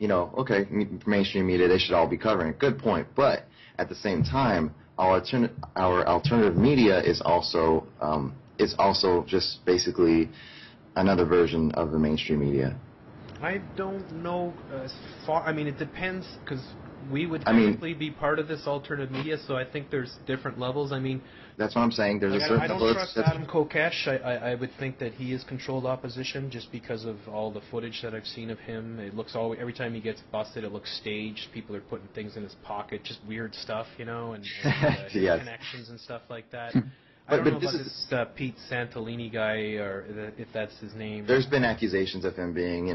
okay, mainstream media, they should all be covering it. Good point. But at the same time, our alternative media is also just basically another version of the mainstream media. I don't know as far. I mean, it depends, because we would technically be part of this alternative media, so I think there's different levels. I mean, that's what I'm saying. There's a certain I don't level. trust Adam Kokesh. I would think that he is controlled opposition just because of all the footage that I've seen of him. It looks every time he gets busted, it looks staged. People are putting things in his pocket, just weird stuff, and Yes. connections and stuff like that. I don't know about this Pete Santolini guy, or if that's his name. There's been accusations of him being,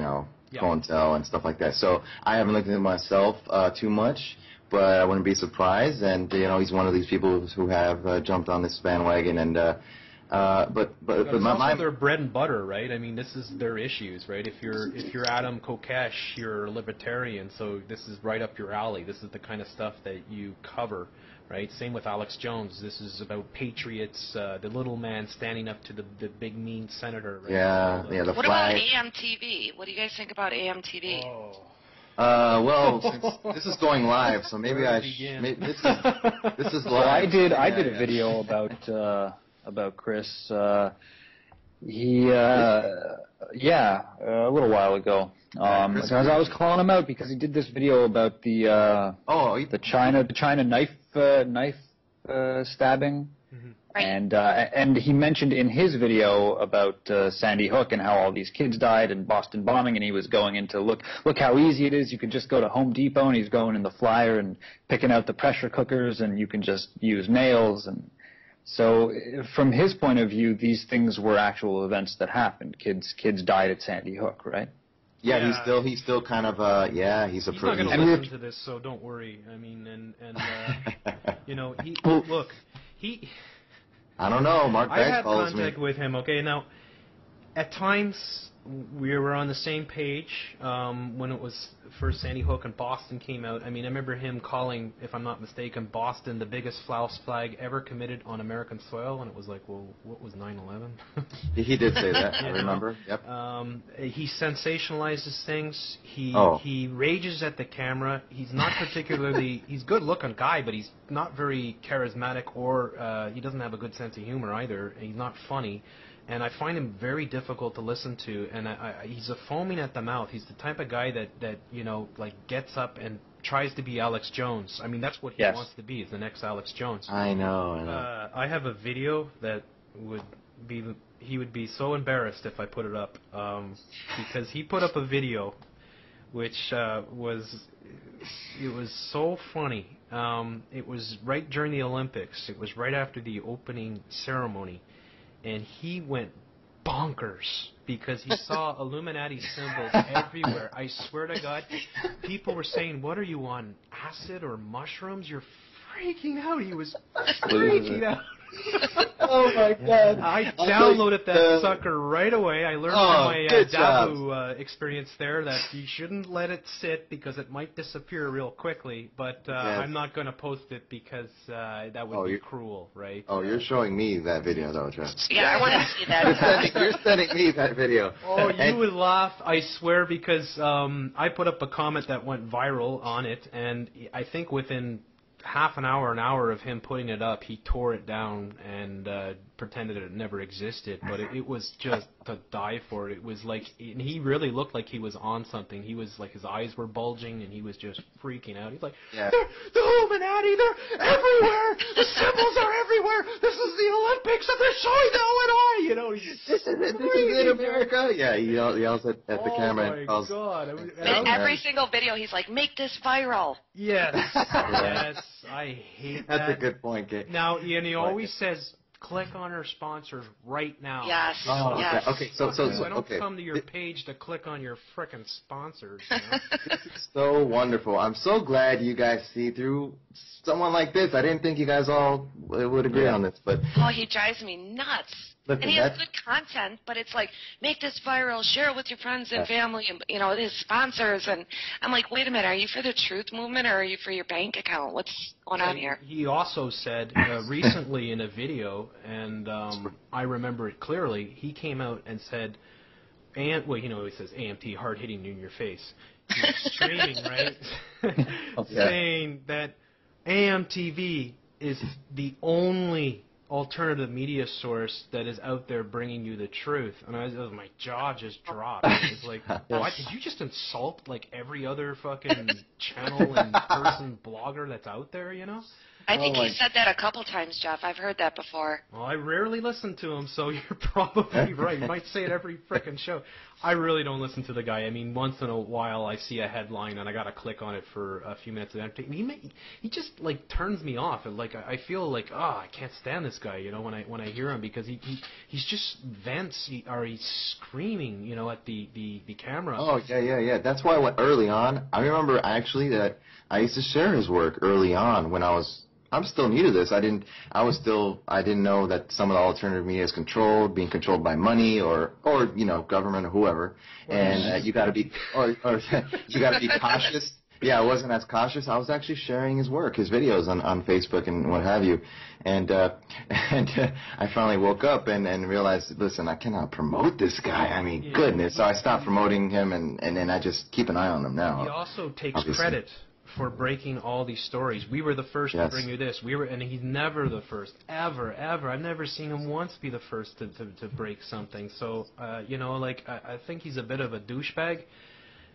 COINTEL and stuff like that. So I haven't looked into it myself too much, but I wouldn't be surprised. And he's one of these people who have jumped on this bandwagon. And but also their bread and butter, right? I mean, this is their issues, right? If you're Adam Kokesh, you're a libertarian, so this is right up your alley. This is the kind of stuff that you cover. Right. Same with Alex Jones. This is about patriots, the little man standing up to the big mean senator. Right? Yeah, the what flag. About AMTV? What do you guys think about AMTV? Oh. Well, since this is going live, so maybe this is live. Well, I did a video about Chris. A little while ago. Because I was calling him out because he did this video about the China knife stabbing, right. And he mentioned in his video about Sandy Hook and how all these kids died in Boston bombing, and he was going into look how easy it is. You could just go to Home Depot, and he's going in the flyer and picking out the pressure cookers, and you can just use nails. And so from his point of view, these things were actual events that happened. Kids died at Sandy Hook, right? Yeah, he's still kind of he's not going to listen to this, so don't worry. I mean, I don't know. Mark Beck calls me. I had contact with him. Okay, now at times we were on the same page when it was first Sandy Hook and Boston came out. I mean, I remember him calling, if I'm not mistaken, Boston the biggest false flag ever committed on American soil, and it was like, well, what was 9/11? He did say that. I remember. Yep. He sensationalizes things. He rages at the camera. He's not particularly. He's a good-looking guy, but he's not very charismatic, or he doesn't have a good sense of humor either. He's not funny. And I find him very difficult to listen to, and he's a foaming at the mouth. He's the type of guy that gets up and tries to be Alex Jones. I mean, that's what he wants to be, is the next Alex Jones. I know. I have a video that he would be so embarrassed if I put it up, because he put up a video which was so funny. It was right during the Olympics. It was right after the opening ceremony. And he went bonkers because he saw Illuminati symbols everywhere. I swear to God, people were saying, "What are you on, acid or mushrooms? You're freaking out." He was freaking out. Oh my God! I downloaded that sucker right away. I learned from my Dabu experience there that you shouldn't let it sit because it might disappear real quickly. But I'm not going to post it because that would be cruel, right? Oh, you're showing me that video, though, Jeff. Yeah, I want to see that. You're sending me that video. Oh, you would laugh, I swear, because I put up a comment that went viral on it, and I think within half an hour of him putting it up, he tore it down and pretended it never existed. But it was just to die for. It was like, and he really looked like he was on something. He was like, his eyes were bulging, and he was just freaking out. He's like, the Illuminati, they're everywhere. The symbols are everywhere. This is the Olympics, and they're showing the ONI. This is it, America. Yeah, he yells at the camera. Oh my God! In every single video, he's like, "Make this viral." Yes, yes. I hate that. That's a good point, Kate. Now, and he always says, click on our sponsors right now. Yes. Oh, yes. Okay. So I don't come to your page to click on your frickin' sponsors. You know? This is so wonderful. I'm so glad you guys see through someone like this. I didn't think you guys all would agree on this, but he drives me nuts. Listen, and he has good content, but it's like, make this viral, share it with your friends and family, and his sponsors. And I'm like, wait a minute, are you for the truth movement, or are you for your bank account? What's going on here? He also said recently in a video, and I remember it clearly, he came out and said, he says AMT, hard hitting you in your face. streaming, right? Saying that AMTV is the only alternative media source that is out there bringing you the truth. And my jaw just dropped. It's like, what? Did you just insult like every other fucking channel and person blogger that's out there, you know? I think he said that a couple times, Jeff. I've heard that before. Well, I rarely listen to him, so you're probably right. You might say it every frickin' show. I really don't listen to the guy. I mean, once in a while I see a headline and I gotta click on it for a few minutes of entertainment. He just like turns me off, and like I feel like I can't stand this guy, you know, when I hear him, because he's just vents or he's screaming, you know, at the camera. Oh yeah. That's why early on, I remember actually that I used to share his work early on when I'm still new to this. I didn't know that some of the alternative media is being controlled by money or you know, government or whoever. And you got to be you got to be cautious. Yeah, I wasn't as cautious. I was actually sharing his work, his videos on Facebook and what have you. And I finally woke up and realized, listen, I cannot promote this guy. I mean, goodness. So I stopped promoting him, and then I just keep an eye on him now. He also takes credit for breaking all these stories. We were the first to bring you this. And he's never the first, ever. I've never seen him once be the first to break something. So, you know, like, I think he's a bit of a douchebag.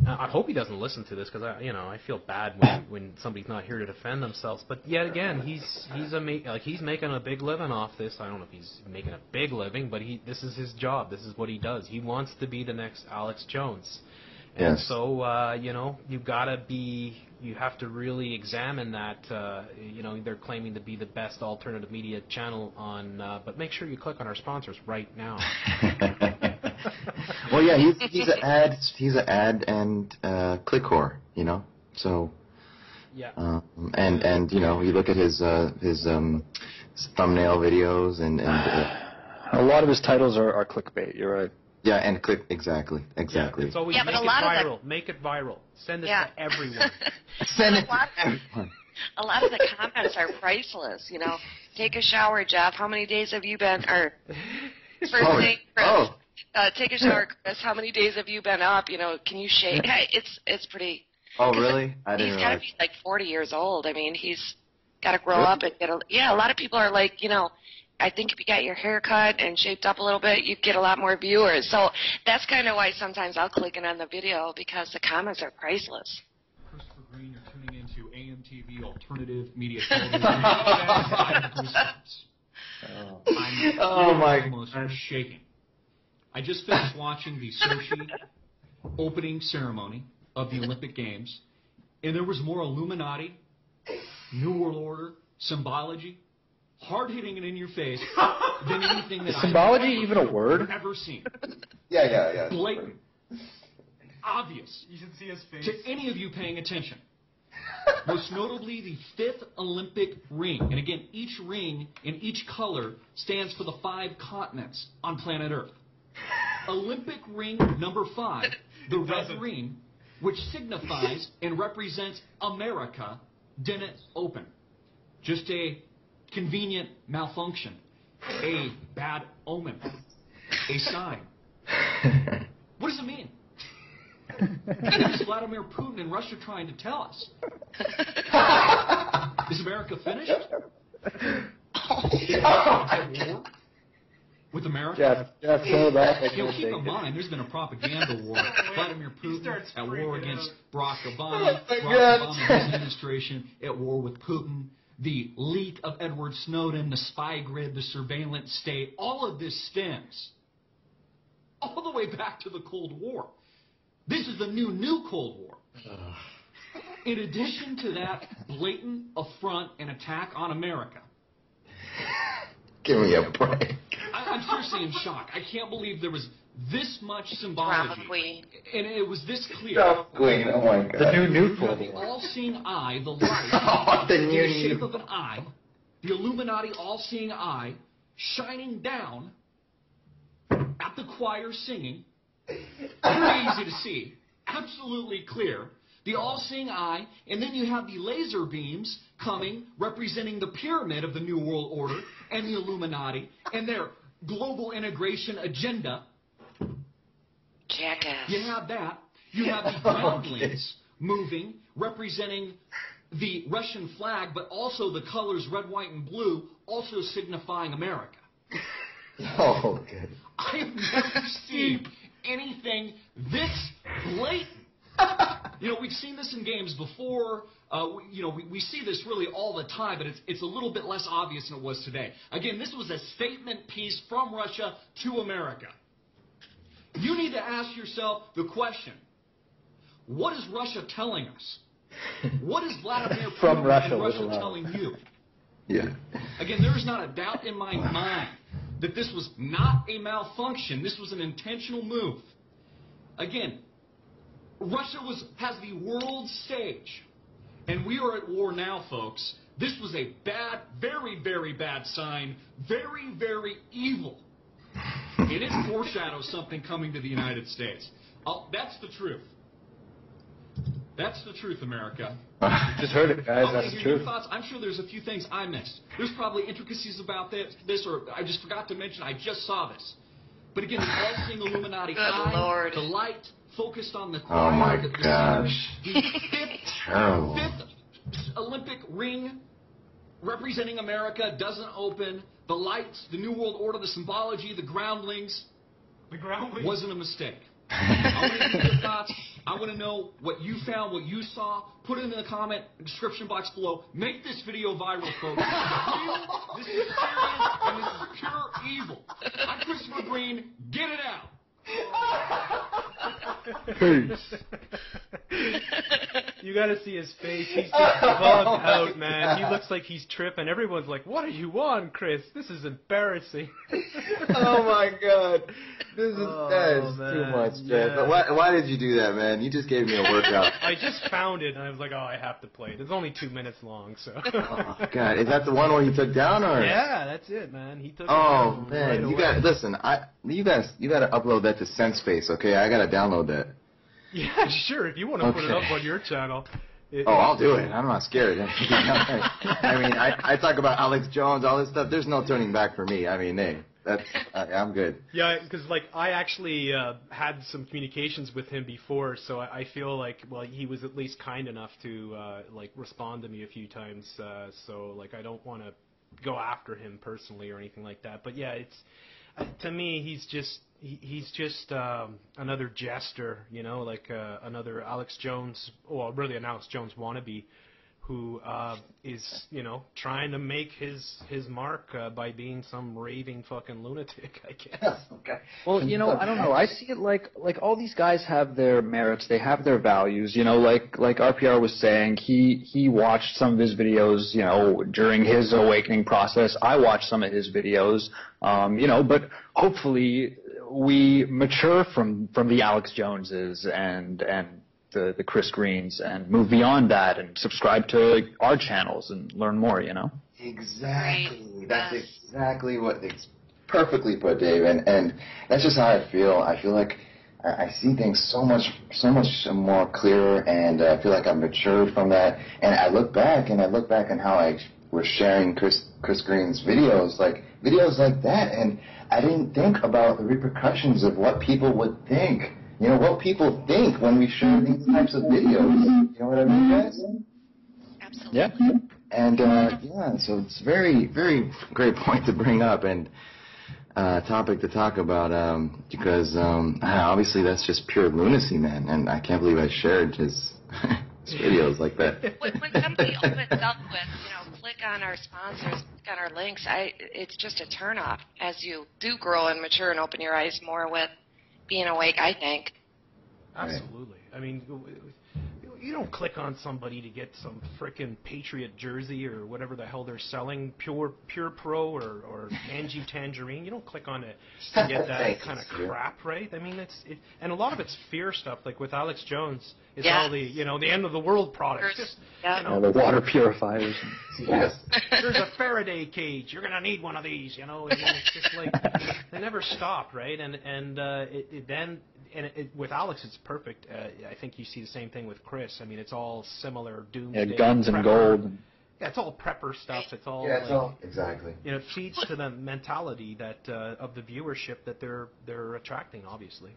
I hope he doesn't listen to this, because I feel bad when somebody's not here to defend themselves. But yet again, he's making a big living off this. I don't know if he's making a big living, but this is his job. This is what he does. He wants to be the next Alex Jones. And so, you know, you have to really examine that. You know, they're claiming to be the best alternative media channel on, but make sure you click on our sponsors right now. Well, yeah, he's an ad and click whore, you know. So, yeah. And you know, you look at his thumbnail videos and a lot of his titles are clickbait. You're right. Yeah, and exactly. Yeah, it's always but a lot of make it viral. Send it to everyone. Send it to everyone. A lot of the comments are priceless, you know. Take a shower, Jeff. How many days have you been? Or first thing, Chris. Take a shower, Chris. How many days have you been up? You know, can you shave? It's pretty. Oh, really? I didn't He's realize. got to be like 40 years old. I mean, he's got to grow up and get a. Yeah, a lot of people are like, you know, I think if you got your hair cut and shaped up a little bit, you'd get a lot more viewers. So that's kind of why sometimes I'll click in on the video, because the comments are priceless. Christopher Green, you're tuning into AMTV Alternative Media Television. I'm almost shaking. I just finished watching the Sochi opening ceremony of the Olympic Games, and there was more Illuminati, New World Order, symbology, hard-hitting and in your face than anything that symbology even a word? Ever seen. Yeah. Blatant. Obvious. You should see his face. To any of you paying attention. Most notably, the 5th Olympic ring. And again, each ring in each color stands for the 5 continents on planet Earth. Olympic ring number 5, the red ring, which signifies and represents America, didn't open. Just a convenient malfunction, a bad omen, a sign. What does it mean? What is Vladimir Putin and Russia trying to tell us? Is America finished? Is America at war with America? Jeff, hold up. Keep in mind, there's been a propaganda war. Vladimir Putin at war against Barack Obama. Barack Obama and his administration at war with Putin. The leak of Edward Snowden, the spy grid, the surveillance state, all of this stems all the way back to the Cold War. This is the new Cold War. In addition to that blatant affront and attack on America. Give me a break. I'm seriously in shock. I can't believe there was this much symbology. Drama queen. And it was this clear. Drama queen, oh my God. The new You have the all-seeing eye, the light, The in new the shape of an eye, the Illuminati all-seeing eye, shining down at the choir singing. Very easy to see. Absolutely clear. The all-seeing eye, and then you have the laser beams coming, representing the pyramid of the New World Order and the Illuminati and their global integration agenda. Jackass. You have that. You have the groundlings moving, representing the Russian flag, but also the colors red, white, and blue, also signifying America. Oh, good. I have never seen anything this blatant. We've seen this in games before. We see this really all the time, but it's a little bit less obvious than it was today. Again, this was a statement piece from Russia to America. You need to ask yourself the question, what is Russia telling us? What is Vladimir From Putin Russia, and Russia with a lot. telling you? Yeah. Again, there is not a doubt in my mind that this was not a malfunction. This was an intentional move. Again, Russia has the world stage, and we are at war now, folks. This was a bad, very, very bad sign, very, very evil. And it foreshadows something coming to the United States. That's the truth. That's the truth, America. Just heard it, guys. I want That's to the hear your truth. thoughts. I'm sure there's a few things I missed. There's probably intricacies about this, or I just forgot to mention. I just saw this. But again, the all-seeing Illuminati Good eye, Lord. the light focused on the Oh my the gosh. the Terrible. fifth Olympic ring representing America doesn't open. The lights, the New World Order, the symbology, the groundlings, The groundlings. wasn't a mistake. I want to hear your thoughts. I want to know what you found, what you saw. Put it in the comment description box below. Make this video viral, folks. This is serious, and this is pure evil. I'm Christopher Green. Get it out. Peace. You gotta see his face. He's just bugged out, man. He looks like he's tripping. Everyone's like, "What are you on, Chris? This is embarrassing." Oh my God, this is that's too man. much, Jeff. Yeah. But why did you do that, man? You just gave me a workout. I just found it, and I was like, "Oh, I have to play it." It's only 2 minutes long, so. Oh God, is that the one where he took down, or? Yeah, that's it, man. He took. it Oh down man, right you away. got listen. You gotta upload that to SenseSpace, okay? I gotta download that. Yeah, sure. If you want to put it Okay. up on your channel. Oh, I'll do it. I'm not scared. I mean, I talk about Alex Jones, all this stuff. There's no turning back for me. I mean, hey, I'm good. Yeah, because like I actually had some communications with him before, so I feel like he was at least kind enough to like respond to me a few times. So like I don't want to go after him personally or anything like that. But yeah, it's to me he's just another jester, like another Alex Jones, well, really an Alex Jones wannabe, who is, trying to make his mark by being some raving fucking lunatic, I guess. Okay. Well, I don't know. I see it like all these guys have their merits. They have their values. Like RPR was saying, he watched some of his videos, during his awakening process. I watched some of his videos, but hopefully we mature from the Alex Joneses and the Chris Greens and move beyond that and subscribe to our channels and learn more, Exactly. Right. That's Yes. exactly what it's perfectly put, Dave. And that's just how I feel. I feel like I see things so much more clearer, and I feel like I've matured from that. And I look back on how I was sharing Chris Green's videos like that, and I didn't think about the repercussions of what people would think. What people think when we share these types of videos. You know what I mean, guys? Absolutely. Yeah. And so it's very, very great point to bring up, and topic to talk about, because obviously that's just pure lunacy, man, and I can't believe I shared his videos like that. When somebody opens up with, click on our sponsors, click on our links, it's just a turnoff as you do grow and mature and open your eyes more with being awake, I think. Absolutely. I mean, you don't click on somebody to get some frickin' Patriot jersey or whatever the hell they're selling, Pure Pro or Angie Tangerine. You don't click on it to get that kind of crap, right? I mean, and a lot of it's fear stuff. Like with Alex Jones, it's Yeah. all the end of the world products. Just, Yeah. The water purifiers. Yes. There's a Faraday cage. You're gonna need one of these, and it's just like they never stop, right? With Alex, it's perfect. I think you see the same thing with Chris. I mean, it's all similar doomsday. Yeah, guns and prepper. gold. Yeah, it's all prepper stuff. It's all Exactly. it feeds to the mentality that of the viewership that they're attracting, obviously.